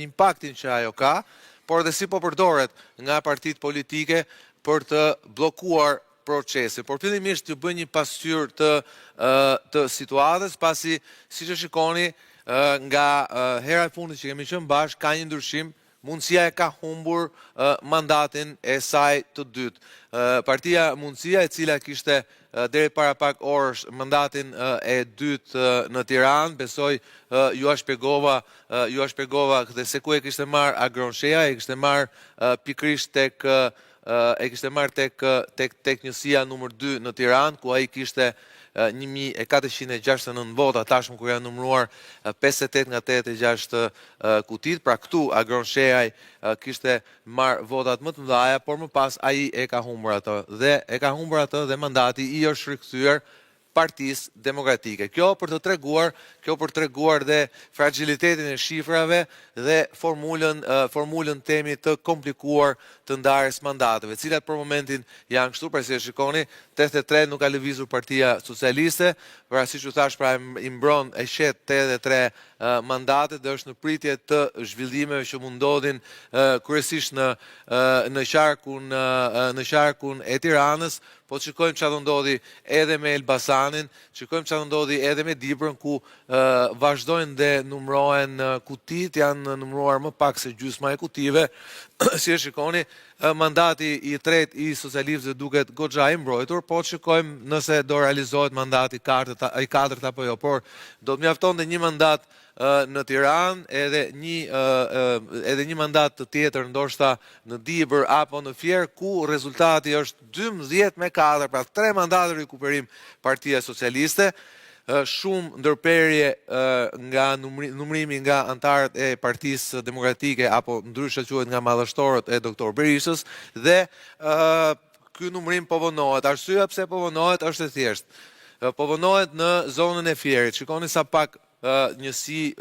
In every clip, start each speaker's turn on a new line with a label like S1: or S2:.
S1: impaktin që ajo ka, por dhe si po përdoret nga partitë politike për të bllokuar procesin. Por fillimisht të bëj një pasqyrë të situatës, pasi siç e shikoni nga hera e fundit që kemi qenë bashkë, ka një ndryshim. Mundësia e ka humbur mandatin e saj të dytë. Partia Mundësia, e cila kishte deri para pak orësh mandatin e dytë në Tiranë, besoj ju a shpjegova dhe se ku e kishte marrë Agronshea, e kishte marrë pikërisht tek njësia numër 2 në Tiranë, ku ai kishte 1469 vota, tashmë kur janë numëruar 58 nga 86 kutit, pra këtu Agronshea kishte marrë votat më të mëdha, por më pas ai e ka humbur atë dhe mandati i është rikthyer Partisë Demokratike. Kjo për të treguar dhe fragilitetin e shifrave dhe formulën temi të komplikuar të ndarjes mandateve, cilat për momentin janë kështu, pra si e shikoni, 83 nuk ka lëvizur Partia Socialiste, pra siç u thash, pra i mbron e shet 83 mandate dhe është në pritje të zhvillimeve që mund ndodhin kryesisht në qarkun e Tiranës, po të shikojmë çfarë do ndodhi edhe me Elbasanin, shikojmë çfarë do ndodhi edhe me Dibrën, ku vazhdojnë dhe numërohen kutit, janë numëruar më pak se gjysma e kutive. Si e shikoni, mandati i tretë i socialistëve duket goxha i mbrojtur, po të shikojmë nëse do realizohet mandati i katërt apo jo, por do të mjaftonte një mandat në Tiranë, edhe një mandat të tjetër ndoshta në Dibër apo në Fier, ku rezultati është 12-4, pra 3 mandate rikuperim Partia Socialiste, shumë ndërperje nga numrimi nga antarët e Partisë Demokratike, apo ndryshe quhet nga madhështorët e doktor Berishës, dhe ky numrim po vonohet. Arsyeja pse po vonohet është e thjeshtë. Po vonohet në zonën e Fierit. Shikoni sa pak njësi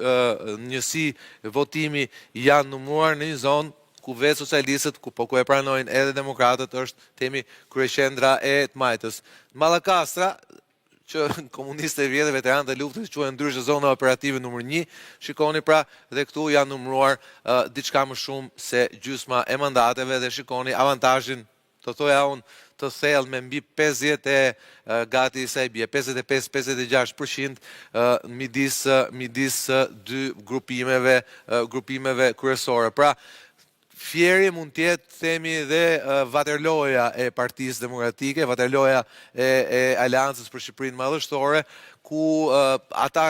S1: votimi janë numëruar në një zonë ku vetë socialistët, ku e pranojnë edhe demokratët, është temi kryeqendra e të Majtës. Mallakastra, që komunistët e vjetë, veteranët e luftës, quhen ndryshe zona operative numër 1, shikoni pra dhe këtu janë numëruar diçka më shumë se gjysma e mandateve dhe shikoni avantazhin, të thoja unë, të thellë me mbi 50 gati sa i bie 55-56% midis dy grupimeve kryesore. Pra, Fieri mund tjetë, themi, dhe vaterloja e Partisë Demokratike, vaterloja e Aleancës për Shqipërinë Madhështore, ku ata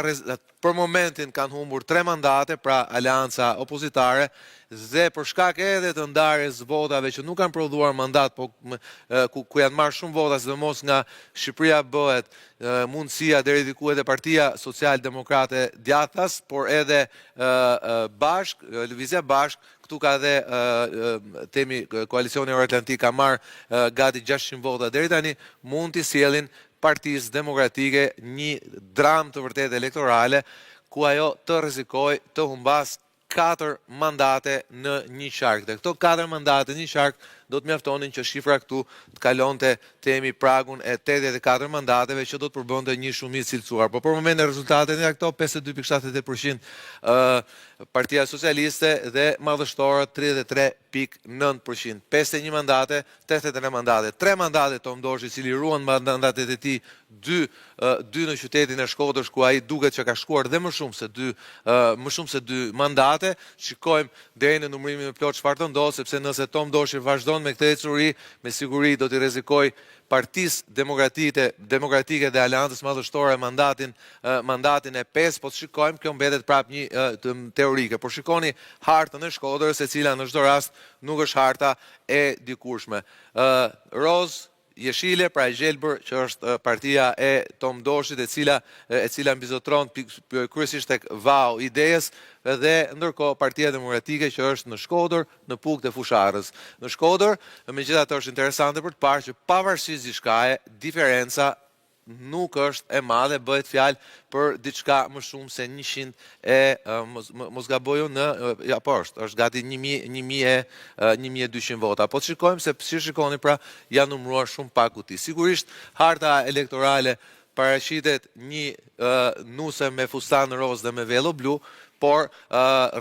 S1: për momentin kanë humbur 3 mandate, pra Aleanca opozitare, dhe për shkak edhe të ndarjes votave që nuk kanë prodhuar mandat, ku janë marrë shumë vota, sidomos nga Shqipëria bëhet, Mundësia deri diku edhe Partia Social-Demokrate Djathtas, por edhe Lëvizja Bashk, këtu ka dhe temi koalicioni Euroatlantik ka marrë gati 600 vota deri tani, mund t'i sjellin Partisë Demokratike një dramë të vërtet elektorale, ku ajo të rrezikojë të humbas 4 mandate në një qark. Dhe këto 4 mandate në një qark do të mjaftonin që shifra këtu të kalonte temi pragun e 84 mandateve, që do të përbënte një shumicë cilësuar. Po për momentin rezultatet nga këto 52.78% Partia Socialiste dhe madhështorët 33.9%. 51 mandate, 83 mandate. 3 mandate Tom Doshi, cili ruan mandatet e tij, 2 në qytetin e Shkodrës, ku ai duket që ka shkuar dhe më shumë se 2 mandate. Shikojmë deri në numrimin e plot çfarë do ndodhë, sepse nëse Tom Doshi vazhdon me këtë ecuri, me siguri do t'i rrezikojë Partisë Demokratike dhe Aleancës Madhështore mandatin e 5, po të shikojmë, kjo mbetet prap një teorike. Por shikoni hartën e Shkodrës, e cila në çdo rast nuk është harta e dikurshme. Roz Jeshile, pra e gjelbër, që është partia e Tom Doshit, e cila mbizotron kryesisht tek vau idejes, dhe ndërkohë Partia Demokratike që është në Shkodër, në Puk të Fusharës. Në Shkodër, megjithatë është interesante për të parë që pavarësisht diçkaje, diferenca nuk është e madhe, bëhet fjalë për diçka më shumë se 100 mos gaboj unë, po është gati 1200 vota. Po të shikojmë se si shikoni, pra janë numëruar shumë pak kuti. Sigurisht harta elektorale paraqitet një nuse me fustan roz dhe me velo blu, por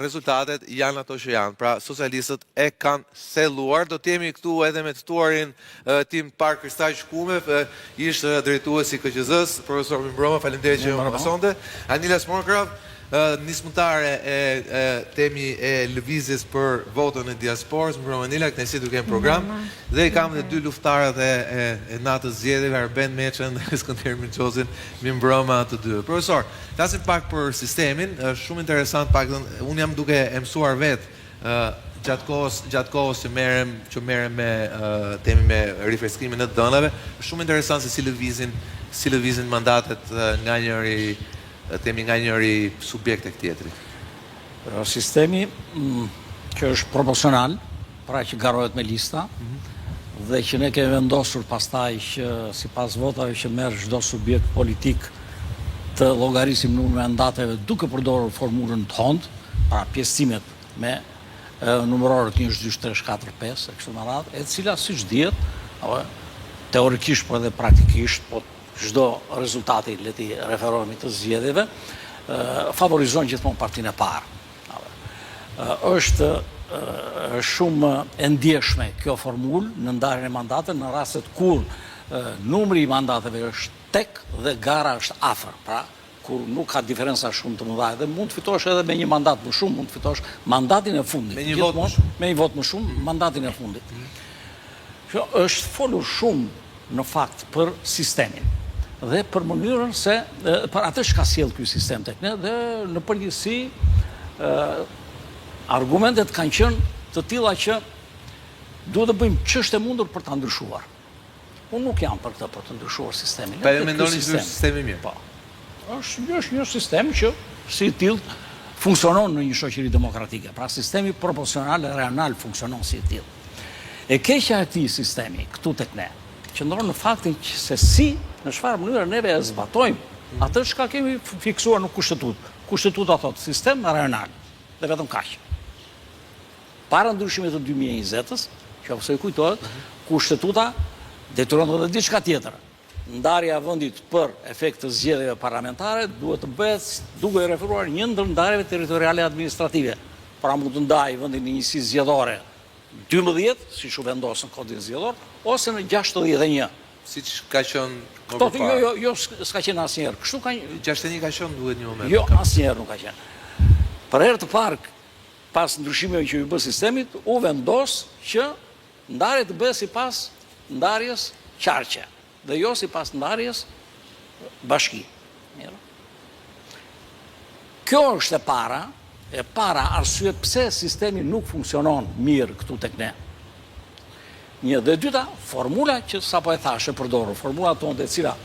S1: rezultatet janë ato që janë. Pra, socialistët e kanë selluar. Do t'jemi këtu edhe me të tuarin tim Park Kristaj Shkume, ishte drejtuesi KQZ-s, profesor Mimbroma, faleminderit që më pasonte. Anila Smorkrav, nismëtare e temi e lëvizjes për votën e diasporës, Mimbroma Anila, kënaqësi duke në program. Dhe i kam dhe dy luftarët e natës zgjedhjeve, Arben Meçën dhe Skënderij Minçozin, Mimbroma të dy. Profesor, flasim pak për sistemin, është shumë interesant pak, unë jam duke e mësuar vetë gjatë kohës që merrem me temi me rifreskimin e dënave, është shumë interesant se si lëvizin mandatet nga njëri subjekt e tjetri.
S2: Sistemi që është proporcional, pra që garohet me lista, dhe që ne kemi vendosur pastaj që sipas votave që merr çdo subjekt politik të llogarisim numrin e mandateve duke përdorur formulën të hond, pra pjesësimet me numërorët 1, 2, 3, 4, 5 e kështu me radhë, e cila siç dihet, teorikisht por edhe praktikisht, po çdo rezultati le të referohemi të zgjedhjeve, favorizon gjithmonë partinë e parë. Është shumë e ndjeshme kjo formulë në ndarjen e mandateve në rastet kur numri i mandateve është tek dhe gara është afër, pra kur nuk ka diferenca shumë të mëdha dhe mund të fitosh edhe me një mandat më shumë, mund të fitosh mandatin e fundit.
S1: Me një vot më shumë.
S2: Me një vot më shumë, mandatin e fundit. Kjo është folur shumë në fakt për sistemin dhe për mënyrën se për atë që ka sjell ky sistem tek ne dhe në përgjithësi argumentet kanë qenë të tilla që duhet të bëjmë ç'është e mundur për ta ndryshuar. Unë nuk jam për këtë, për të ndryshuar sistemin.
S1: Pa e mendoni që është sistemi mirë?
S2: Po. Është një sistem që si tillë funksionon në një shoqëri demokratike. Pra sistemi proporcional e rajonal funksionon si tillë. E keqja e këtij sistemi këtu tek ne qëndron në faktin që se si në çfarë mënyrë neve e zbatojmë atë çka kemi fiksuar në kushtetutë. Kushtetuta thotë sistem rajonal dhe vetëm kaq. Para ndryshimit të 2020-s, që ose kujtohet, kushtetuta detyron edhe diçka tjetër. Ndarja e vendit për efekt të zgjedhjeve parlamentare duhet të bëhet duke referuar një ndër ndarjeve territoriale administrative. Pra mund të ndajë vendin në njësi zgjedhore 12, siç u vendos në kodin zgjedhor, ose në 61.
S1: Siç ka qenë më
S2: Këto
S1: parë.
S2: jo s'ka qenë asnjëherë. Kështu ka
S1: 61 ka qenë duhet një moment.
S2: Jo, asnjëherë nuk ka qenë. Për herë të parë pas ndryshimeve që u bë sistemit, u vendos që ndarja të bëhet sipas ndarjes qarqe dhe jo sipas ndarjes bashki. Mirë. Kjo është e para arsye pse sistemi nuk funksionon mirë këtu tek ne. Një dhe dyta, formula që sapo e thashë përdorur, formula tonë e cila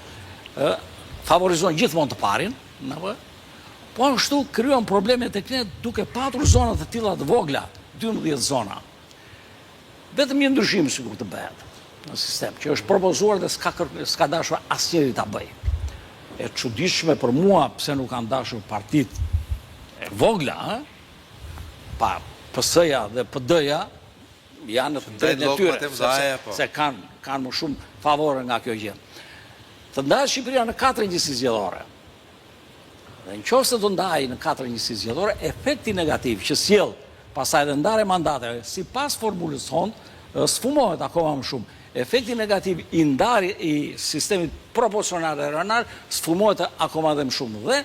S2: favorizon gjithmonë të parin, po ashtu krijon probleme tek ne duke patur zona të tilla të vogla, 12 zona. Vetëm një ndryshim sikur të bëhet në sistem, që është propozuar dhe s'ka dashur asnjëri ta bëjë. E çuditshme për mua pse nuk kanë dashur partitë e vogla, pa PS-ja dhe PD-ja janë në drejtën e tyre, se kanë më shumë favore nga kjo gjë. Të ndahet Shqipëria në 4 njësi zgjedhore. Dhe nëse do ndajë në 4 njësi zgjedhore, efekti negativ që sjell pastaj dhe ndarja e mandateve sipas formulës tonë sfumohet akoma më shumë. Efekti negativ i ndarjes i sistemit proporcional e rajonal sfumohet akoma dhe më shumë. Dhe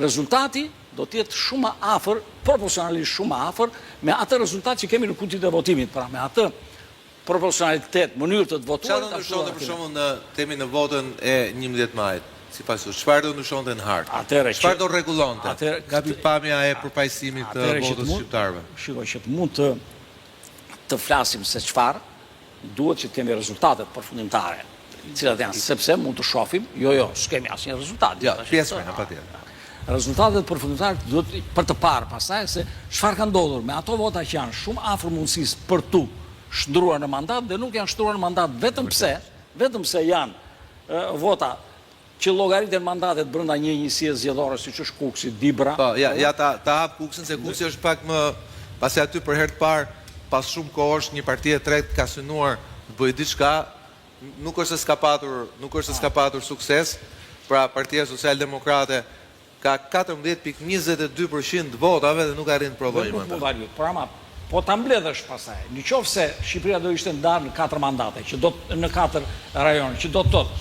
S2: rezultati do të jetë shumë afër, proporcionalisht shumë afër me atë rezultat që kemi në kundit e votimit, pra me atë proporcionalitet, mënyrë të votuar.
S1: Çfarë do ndryshonte për shembull në temin në votën e 11 majit? Sipas jush, çfarë do ndryshonte në hartë? Çfarë do rregullonte? Nga pikpamja e përfaqësimit të votës shqiptarëve.
S2: Shikoj që mund të flasim se çfarë duhet që të kemi rezultatet përfundimtare, cilat janë, sepse mund të shohim, s'kemi asnjë rezultat.
S1: Jo, pjesë patjetër.
S2: Rezultatet përfundimtare duhet për të parë pastaj se çfarë ka ndodhur me ato vota që janë shumë afër mundësisë për tu shndruar në mandat dhe nuk janë shndruar në mandat vetëm pse janë vota që llogariten mandatet brenda një njësie zgjedhore siç është Kuksi, Dibra.
S1: Po, ja ta hap Kuksin se Kuksi është pak më pasi aty për herë të parë pas shumë kohësh një parti e tretë ka synuar të bëjë diçka, nuk është se s'ka patur sukses. Pra Partia Socialdemokrate ka 14.22% të votave dhe nuk arrin të provojë më ata.
S2: Por ama, po ta mbledhësh pasaj. Në qoftë se Shqipëria do ishte ndarë në 4 mandate, në 4 rajone, që do të thotë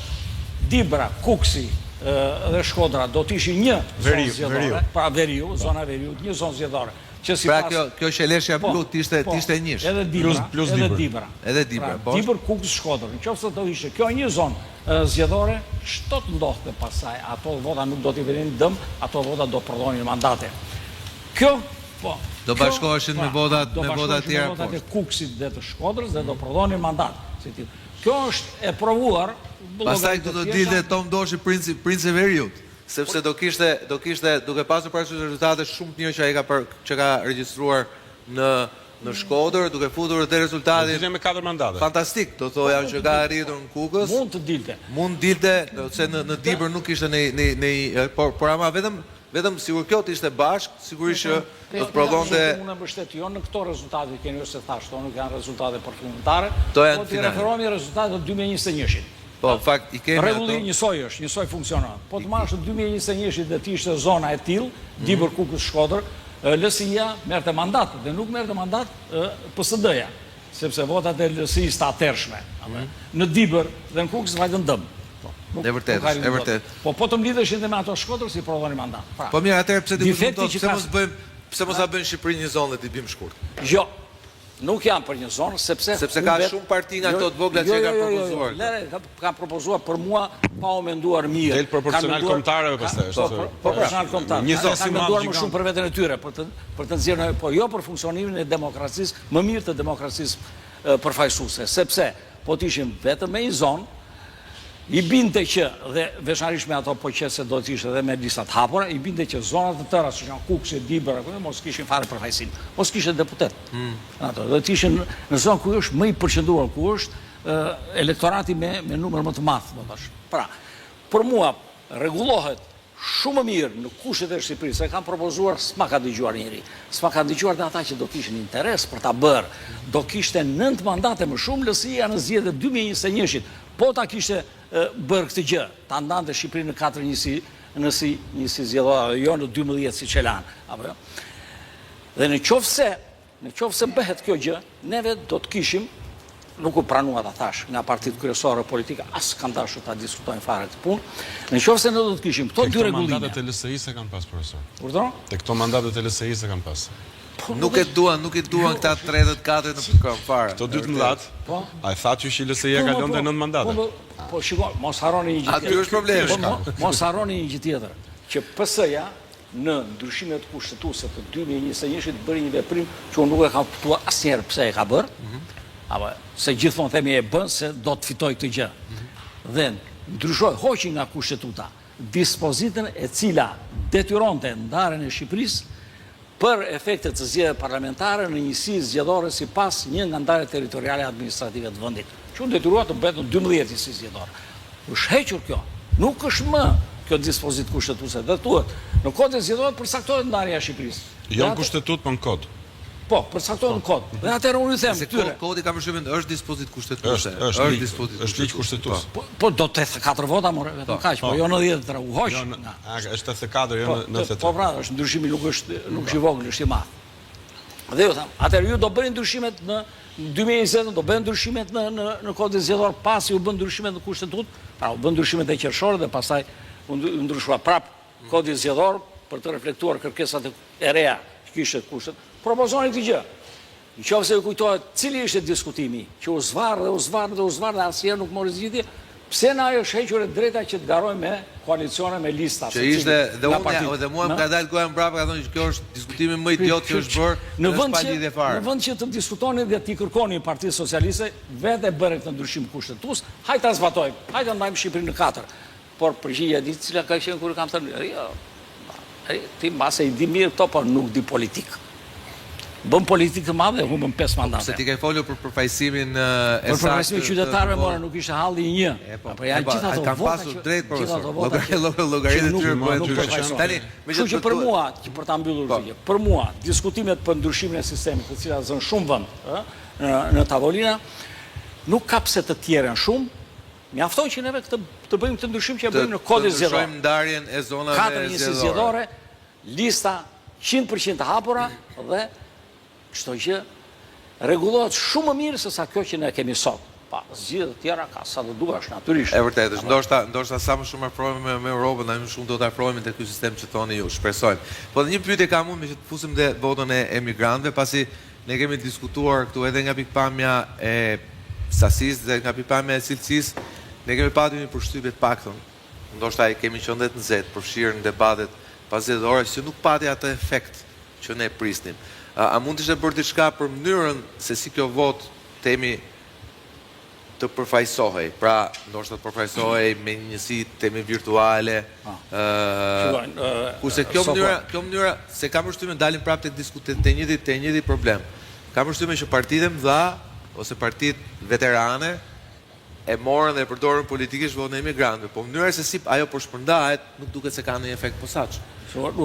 S2: Dibra, Kuksi dhe Shkodra do të ishin një zonë zgjedhore, pra Veriu, zona Veriu, një zonë zgjedhore.
S1: Pra kjo sheleshja blut ishte njësh.
S2: Edhe Dibra.
S1: Edhe Dibra.
S2: Dibër, Kuks, Shkodër. Në qoftë se do ishte kjo një zonë zgjedhore, çto të ndodhte pasaj? Ato vota nuk do t'i vinin dëm, ato vota do prodhonin mandate. Kjo, po.
S1: Do bashkoheshin me votat tjera poshtë.
S2: Do bashkoheshin me votat e Kuksit dhe të Shkodrës dhe do prodhonin mandat. Kjo është e provuar.
S1: Pastaj do të dilte Tom Doshi princi Veriut. Sepse do kishte duke pasur parasysh rezultate shumë të mira që ka regjistruar në Shkodër, duke futur te rezultati
S3: me 4 mandate.
S1: Fantastik, do thoja që ka arritur në Kukës.
S2: Mund të dilte.
S1: Mund dilte, se në Dibër nuk ishte por ama vetëm sigur kjo të ishte bashkë, sigurisht që do të prodhonte.
S2: Unë mbështet jo në këto rezultate keni ose thash, këto nuk janë rezultate përfundimtare,
S1: po
S2: të referohemi rezultatet të 2021-shit.
S1: Po, fakt, i kemi ato.
S2: Rregulli njësoj është, njësoj funksionon. Po të marrësh në 2021-shit dhe të ishte zona e tillë, Dibër, Kukës, Shkodër, LSI-ja merrte mandat dhe nuk merrte mandat PSD-ja, sepse votat e LSI-s të atërshme. Në Dibër dhe në Kukës vajtën dëm.
S1: E vërtet.
S2: Po të mlidheshin dhe me ato Shkodër si prodhonin mandat.
S1: Po mirë, atëherë pse pse mos ta bëjmë Shqipëri një zonë dhe t'i bëjmë shkurt?
S2: Jo. Nuk janë për një zonë, sepse
S1: ka shumë parti nga këto të vogla që kanë propozuar.
S2: Kanë propozuar për mua pa u menduar mirë.
S3: Del proporcional kombëtarëve pastaj është.
S2: Proporcional kombëtar. Kanë menduar më shumë për veten e tyre, për të nxjerrë, po jo për funksionimin e demokracisë, më mirë të demokracisë përfaqësuese, sepse po të ishim vetëm me një zonë, i binte që, dhe veçanërisht me ato po që se do të ishte edhe me listat hapura, i binte që zonat të tëra, që janë Kuksi, Dibër, mos kishin fare përfaqësim, mos kishin deputet. Do të ishin në zonë ku është më i përqendruar, ku është elektorati me numër më të madh, do thash. Pra, për mua rregullohet shumë mirë në kushtet e Shqipërisë, se kanë propozuar, s'ma ka dëgjuar njëri. S'ma ka dëgjuar dhe ata që do kishin interes për ta bërë. Do kishte 9 mandate më shumë LSI-ja në zgjedhjet 2021-shit. Po ta kishte bërë këtë gjë, ta ndante Shqipërinë në 4 njësi zgjedhore, jo në 12 si qelan. Dhe në qoftë se bëhet kjo gjë, neve do të kishim, nuk u pranua ta thash, nga partitë kryesore politike, as kanë dashur ta diskutojnë fare të punë. Në qoftë se ne do të kishim këto dy rregullime.
S3: Mandatet e LSI-s e kanë pas profesor.
S2: Urdhëro?
S3: Te këto mandatet e LSI-s e kanë pas.
S1: Nuk e duan këta 34 në përkom fare.
S3: Këto 12, a e tha që LSI-ja kalon te 9 mandate.
S2: Po shiko, mos harroni një gjë tjetër.
S1: Aty është problemi.
S2: Mos harroni një gjë tjetër, që PS-ja në ndryshimet kushtetuese të 2021-shit bëri një veprim që unë nuk e kam kuptuar asnjëherë pse e ka bërë. Apo se gjithmonë themi e bën se do të fitoj këtë gjë. Dhe ndryshoi, hoqi nga kushtetuta dispozitën e cila detyronte ndarjen e Shqipërisë për efektet të zgjedhjeve parlamentare në njësi zgjedhore sipas një nga ndarjet territoriale administrative të vendit. Që u detyrua të bëhet në 12 njësi zgjedhore. Është hequr kjo. Nuk është më kjo dispozitë kushtetuese. Dhe thuhet, në kodin zgjedhor përcaktohet ndarja e Shqipërisë.
S3: Jo në kushtetut, po në kod.
S2: Po, përcaktohet në kod. Dhe atëherë unë i them këtyre.
S1: Kodi ka përshtypjen është dispozitë kushtetuese.
S3: Është ligj kushtetues.
S2: Po do të 84 vota more, vetëm kaq, po jo 93 u hoq.
S3: Është 84, jo 93.
S2: Po pra, është ndryshimi nuk është i vogël, është i madh. Dhe ju them, atëherë ju do bëni ndryshimet në 2020, do bëhen ndryshimet në kodin zgjedhor, pasi u bën ndryshimet në kushtetut, pra u bën ndryshimet e qershore dhe pastaj u ndryshua prap kodi zgjedhor për të reflektuar kërkesat e reja që kishte kushtet. Propozoni këtë gjë. Nëse ju kujtohet cili ishte diskutimi, që u zvarr dhe asnjëherë nuk mori zgjidhje, pse na ajo është hequr e drejta që të garoj me koalicione me lista.
S1: Që ishte dhe mua më ka dalë goja mbrapa, ka thënë që kjo është diskutimi më idiot që është bërë, është pa lidhje fare.
S2: Në vend që të diskutoni dhe t'i kërkoni Partisë Socialiste, vetë e bëre këtë ndryshim kushtetues, hajde ta zbatojmë, hajde ndajmë Shqipërinë në 4. Por përgjigjja e ditë cila ka qenë kur kam thënë, ti mbase i di mirë këto, por nuk di politikë. Bën politikë të madhe, humbën 5 mandate.
S1: Se ti ke folur për përfaqësimin e saktë.
S2: Për përfaqësimin qytetarëve more nuk ishte halli i një.
S1: Po janë gjithë ato vota. Kanë pasur drejt profesor. Llogaritë e tyre bëhen ndryshim. Tani,
S2: megjithëse për mua, që për ta mbyllur gjë, për mua diskutimet për ndryshimin e sistemit, të cilat zën shumë vend, në tavolina, nuk ka pse të tjerën shumë, Mjafton që neve të bëjmë të ndryshim që e bëjmë në kodin zgjedhor.
S1: Të ndryshojmë ndarjen e zonave
S2: 4 njësi zgjedhore, lista 100% të hapura dhe çdo gjë rregullohet shumë më mirë se sa kjo që ne kemi sot. Pa, zgjedhje të tjera ka sa të duash natyrisht.
S1: E vërtetë, ndoshta sa më shumë afrohemi me Europën, më shumë do të afrohemi te ky sistem që thoni ju, shpresojmë. Po një pyetje kam unë me që të fusim dhe votën e emigrantëve, pasi ne kemi diskutuar këtu edhe nga pikpamja e sasisë dhe nga pikpamja e cilësisë, ne kemi patur një përshtypje të paktën. Ndoshta e kemi qenë të nxehtë, përfshirë në debatet pasditore që nuk pati atë efekt që ne prisnim. A mund të ishte bërë diçka për mënyrën se si kjo votë temi të përfaqësohej, pra ndoshta të përfaqësohej me një njësi temi virtuale. Kurse kjo mënyra se kam përshtypjen dalin prapë tek diskutet te njëjti problem. Kam përshtypjen që partitë mëdha ose partitë veterane e morën dhe e përdorën politikisht votën e emigrantëve, po mënyra se si ajo po shpërndahet nuk duket se ka ndonjë efekt posaçëm.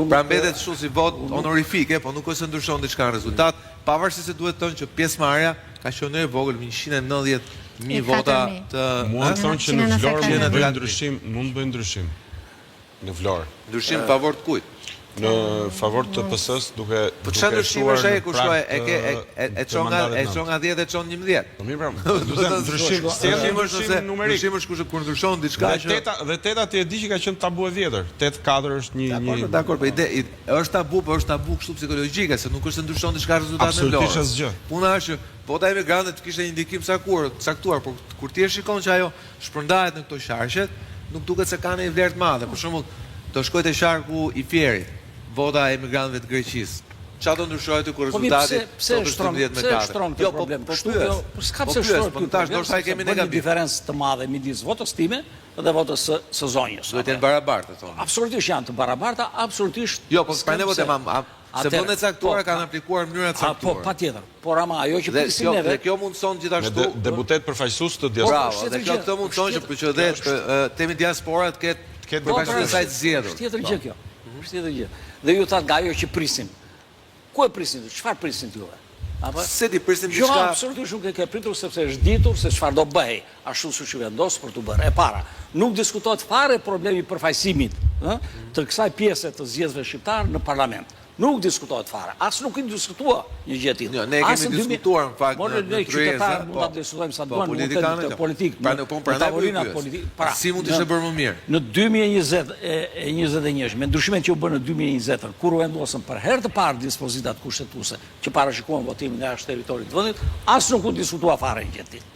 S1: Pra mbetet kështu si votë honorifike, po nuk është se ndryshon diçka në rezultat, pavarësisht se duhet të thonë që pjesëmarrja ka qenë e vogël, 190.000 vota të
S3: mua thonë që në Vlorë mund bëjnë ndryshim. Në Vlorë.
S1: Ndryshim favor të kujt?
S3: Në favor të PS-s duke
S1: po çfarë ndryshimi është ai kur shkoj e çon nga 10 e çon 11.
S3: Po mirë pra, ndryshim është numerik.
S1: Ndryshim është kur ndryshon diçka që
S3: dhe 8 ti e di që ka qenë tabu e vjetër. 8-4 është një
S1: Dakor, po ide është tabu, po është tabu kështu psikologjike, se nuk është se ndryshon diçka rezultatin e Vlorës.
S3: Absolutisht asgjë.
S1: Puna është që vota e emigrantëve kishte një ndikim caktuar, por kur ti e shikon që ajo shpërndahet në këto qarqet, nuk duket se ka një vlerë të madhe. Për shembull, do shkoj te sharku i Fierit, vota e emigrantëve të Greqisë. Çfarë do ndryshohet kur rezultati
S2: pse e shtron këtë problem? S'ka pse shtron këtë
S1: tash ndoshta e kemi negativ.
S2: Diferencë të madhe midis votës time dhe votës së zonjës.
S1: Duhet të jenë barabartë thonë.
S2: Absolutisht janë të barabarta, absolutisht.
S1: Jo, po prandaj votë se vendet caktuara kanë aplikuar mënyra të caktuara.
S2: Po patjetër. Por ama ajo që prisim neve.
S1: Dhe kjo mundson gjithashtu
S3: deputet përfaqësues të diasporës.
S1: Bravo, dhe kjo këtë mundson që dhe temi diaspora të ketë përfaqësues të saj të zgjedhur.
S2: Tjetër gjë kjo. Tjetër gjë. Dhe ju thatë nga ajo që prisim. Ku e prisin? Çfarë prisin ti juve? Apo
S1: se ti prisim
S2: diçka? Jo, absolutisht nuk e ke pritur sepse është ditur se çfarë do bëhej, ashtu siç u vendos për të bërë. E para, nuk diskutohet fare problemi i përfaqësimit, të kësaj pjese të zgjedhësve shqiptar në parlament. Nuk diskutohet fare. As nuk i diskutua një gjë tillë.
S1: Jo, ne kemi diskutuar në fakt
S2: në qytetar mund ta diskutojmë sa duan në politikë.
S1: Pra tavolina politike. Si mund të ishte bërë më mirë?
S2: Në 2021, me ndryshimet që u bën në 2020, kur u vendosën për herë të parë dispozitat kushtetuese që parashikohen votimin nga jashtë territorit të vendit, as nuk u diskutua fare një gjë tillë.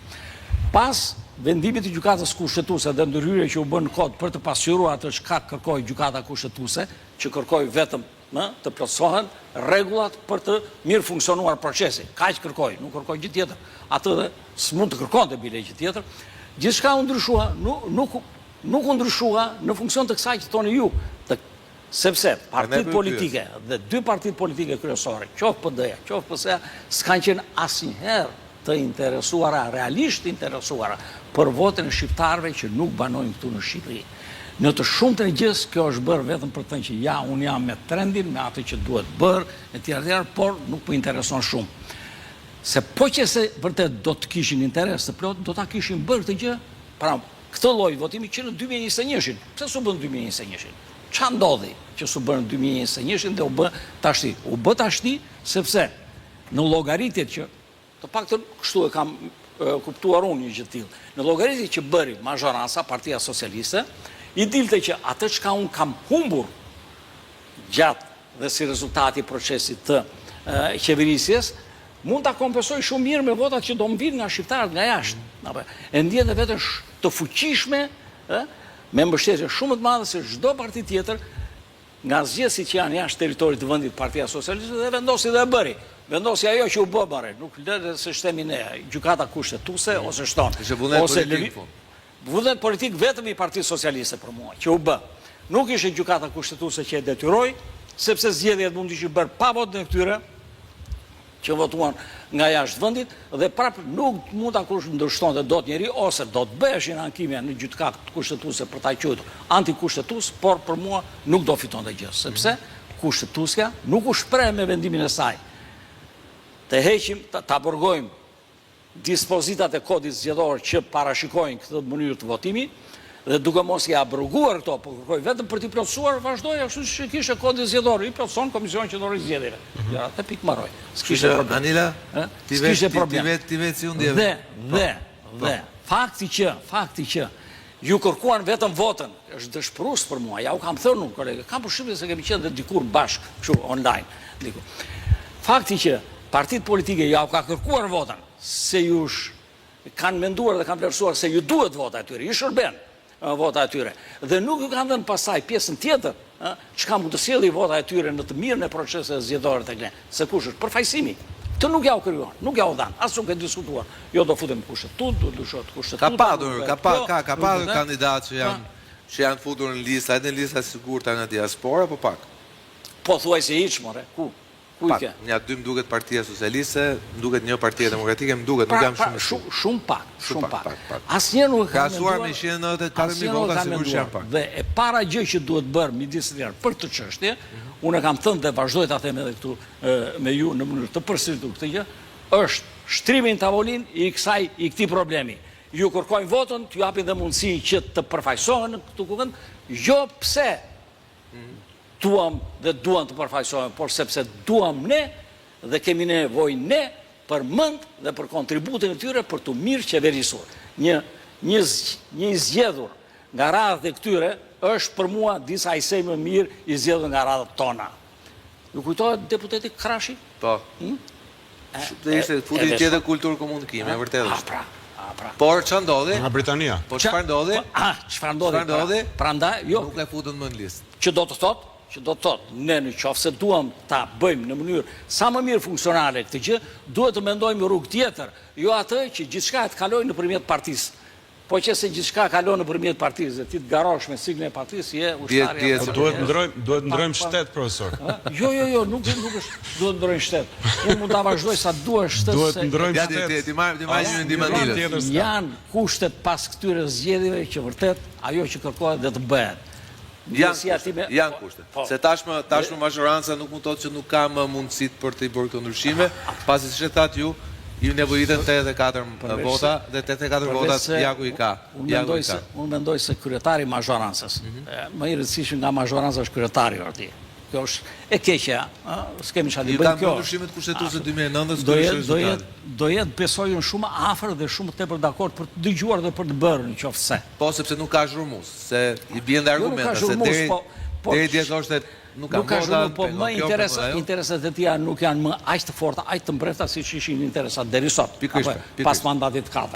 S2: Pas vendimit të gjykatës kushtetuese dhe ndërhyrje që u bën në kod për të pasqyruar atë çka kërkoi gjykata kushtetuese, që kërkoi vetëm të plotësohen rregullat për të mirë funksionuar procesi. Kaq kërkoi, nuk kërkoi gjë tjetër. Atë dhe s'mund të kërkonte bile gjë tjetër. Gjithçka u ndryshua, nuk u ndryshua në funksion të kësaj që thoni ju, sepse partitë politike dhe dy partitë politike kryesore, qoftë PD-ja, qoftë PS-ja, s'kan qenë asnjëherë të interesuara, realisht interesuara për votën e shqiptarëve që nuk banojnë këtu në Shqipëri. Në të shumtën e gjës, kjo është bërë vetëm për të thënë që ja, unë jam me trendin, me atë që duhet bërë, e tjerë, por nuk po intereson shumë. Se po që se vërtet do të kishin interes të plot, do ta kishin bërë këtë gjë, pra këtë lloj votimi që në 2021-shin. Pse s'u bën 2021-shin? Ç'a ndodhi që s'u bën në 2021-shin dhe u bë tashti? U bë tashti sepse në llogaritjet që të paktën kështu e kam kuptuar unë një gjë të tillë. Në llogaritjet që bëri mazhoranca, Partia Socialiste, i dilte që atë çka unë kam humbur gjatë dhe si rezultati i procesit të qeverisjes, mund ta kompensoj shumë mirë me votat që do më vinë nga shqiptarët nga jashtë. E ndjen vetëm të fuqishme, me mbështetje shumë të madhe se çdo parti tjetër nga zgjedhësit që janë jashtë territorit të vendit, Partia Socialiste dhe vendosi dhe e bëri. Vendosi ajo që u bë bare, nuk lë se shtemi ne, gjykata kushtetuese ose shton. Ose vullnet politik vetëm i Partisë Socialiste për mua, që u bë. Nuk ishte gjykata kushtetuese që e detyroi, sepse zgjedhjet mund të ishin bërë pa votën e këtyre që votuan nga jashtë vendit dhe prapë nuk mund ta kundërshtonte dot njeri ose do të bëheshin ankime në gjykatë kushtetuese për ta quajtur antikushtetues, por për mua nuk do fitonte gjë, sepse kushtetuesja nuk u shpreh me vendimin e saj. Të heqim, ta burgojmë dispozitat e kodit zgjedhor që parashikojnë këtë mënyrë të votimi, dhe duke mos i abroguar këto, po kërkoj vetëm për t'i plotësuar, vazhdoj ashtu si kishte kodin zgjedhor, i plotëson Komisioni Qendror i Zgjedhjeve. Ja, atë pikë mbaroj. S'kishte problem.
S1: Anila,
S2: S'kishte problem.
S1: ti vetë si unë djeve.
S2: Dhe fakti që ju kërkuan vetëm votën, është dëshpërues për mua. Ja u kam thënë unë, kolegë, kam përshtypjen se kemi qenë dhe dikur bashkë, kështu online. Diku. Fakti që partitë politike ja u ka kërkuar votën, se ju kanë menduar dhe kanë vlerësuar se ju duhet vota atyre, i shërben vota atyre. Dhe nuk ju kanë dhënë pasaj pjesën tjetër, që ka mund të sjellë vota atyre në të mirën e proceseve zgjedhore tek ne. Se kush është përfaqësimi. Të nuk ja u krijuan, nuk ja u dhan, as nuk e diskutuar. Jo do futem kushtetutë, do dyshohet kushtetutë.
S1: Ka padur kandidatë që janë futur në lista, edhe në lista sigurta nga diaspora, apo pak?
S2: Po thuaj se hiç, more. Ku i ke?
S1: Një aty më duket Partia Socialiste, më duket një Partia Demokratike, më duket, nuk jam
S2: shumë pak. Asnjëherë nuk
S1: ka menduar me 194.000 vota sigurisht janë pak.
S2: Dhe e para gjë që duhet bërë midis tjerë për të çështje, unë kam thënë dhe vazhdoj ta them edhe këtu me ju në mënyrë të përsëritur këtë gjë, është shtrimi në tavolinë i këtij problemi. Ju kërkojnë votën, t'ju japin dhe mundësi që të përfaqësohen në këtë kuvend, jo pse duam dhe duan të përfaqësohen, por sepse duam ne dhe kemi nevojë ne për mend dhe për kontributin e tyre për të mirë qeverisur. Një zgjedhur nga radhët e këtyre është për mua disa ajsej më mirë i zgjedhur nga radhët tona. Ju kujtohet deputeti Krashi?
S1: Po. Ishte futi tjetër kulturë komunikime, e vërtetë është.
S2: Pra.
S1: Por çfarë ndodhi?
S3: Nga Britania.
S1: Po çfarë ndodhi?
S2: Çfarë ndodhi? Prandaj, jo.
S1: Nuk e futën më në listë.
S2: Që do të thotë, ne në qoftë se duam ta bëjmë në mënyrë sa më mirë funksionale këtë gjë, duhet të mendojmë rrugë tjetër, jo atë që gjithçka të kalojë nëpërmjet partisë. Po që se gjithçka kalon nëpërmjet partisë, ti të garosh me siglën e partisë, je ushtari.
S3: Duhet ndrojmë shtet, profesor.
S2: Jo, nuk është duhet ndrojmë shtet. Unë mund ta vazhdoj sa duash shtet.
S3: Duhet ndrojmë shtet.
S1: Ti marrë ndihmën.
S2: Janë kushtet pas këtyre zgjedhjeve që vërtet ajo që kërkohet dhe të bëhet.
S1: Janë kushte. Se tashmë mazhoranca nuk mund të thotë që nuk ka më mundësit për të i bërë këto ndryshime, pasi siç e thatë ju nevojitën 84 vota dhe 84 votat Jaku i ka.
S2: Unë mendoj se kryetari i mazhorancës, më i rëndësishëm nga mazhoranca është kryetari atij. Kjo është e keqja, s'kemi çfarë bëjmë kjo.
S1: Ndryshimet kushtetuese 2009
S2: do jetë besoj unë shumë afër dhe shumë tepër dakord për të dëgjuar dhe për të bërë nëse.
S1: Po sepse nuk ka zhurmus, se i bien dhe argumenta se deri djetë nuk ka
S2: zhurmus, po më interesat e tija nuk janë më aq të forta, aq të mbrefta siç ishin interesat deri sot, pas mandatit 4.